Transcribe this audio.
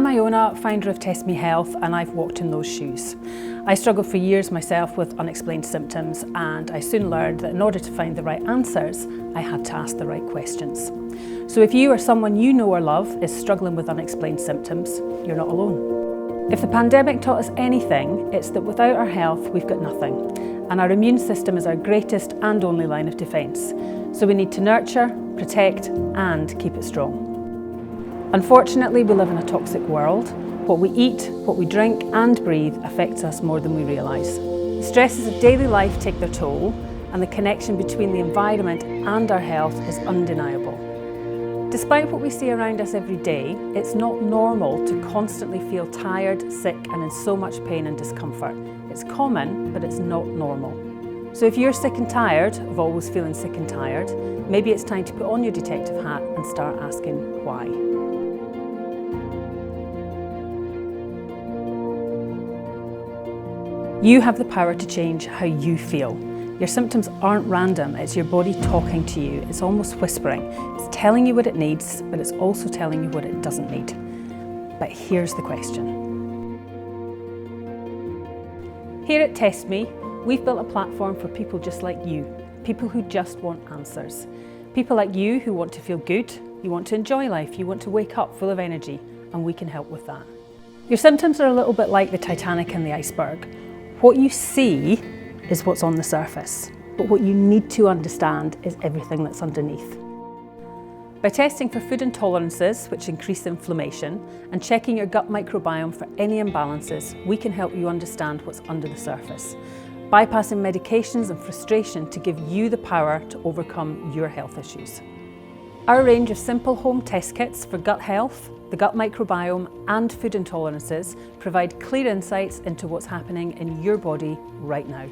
I'm Iona, founder of Test Me Health, and I've walked in those shoes. I struggled for years myself with unexplained symptoms, and I soon learned that in order to find the right answers, I had to ask the right questions. So if you or someone you know or love is struggling with unexplained symptoms, you're not alone. If the pandemic taught us anything, it's that without our health, we've got nothing. And our immune system is our greatest and only line of defence. So we need to nurture, protect, and keep it strong. Unfortunately, we live in a toxic world. What we eat, what we drink and breathe affects us more than we realise. The stresses of daily life take their toll, and the connection between the environment and our health is undeniable. Despite what we see around us every day, it's not normal to constantly feel tired, sick and in so much pain and discomfort. It's common, but it's not normal. So if you're sick and tired of always feeling sick and tired, maybe it's time to put on your detective hat and start asking why. You have the power to change how you feel. Your symptoms aren't random, it's your body talking to you. It's almost whispering. It's telling you what it needs, but it's also telling you what it doesn't need. But here's the question. Here at Test Me, we've built a platform for people just like you, people who just want answers. People like you who want to feel good, you want to enjoy life, you want to wake up full of energy, and we can help with that. Your symptoms are a little bit like the Titanic and the iceberg. What you see is what's on the surface, but what you need to understand is everything that's underneath. By testing for food intolerances, which increase inflammation, and checking your gut microbiome for any imbalances, we can help you understand what's under the surface, bypassing medications and frustration to give you the power to overcome your health issues. Our range of simple home test kits for gut health, the gut microbiome and food intolerances provide clear insights into what's happening in your body right now.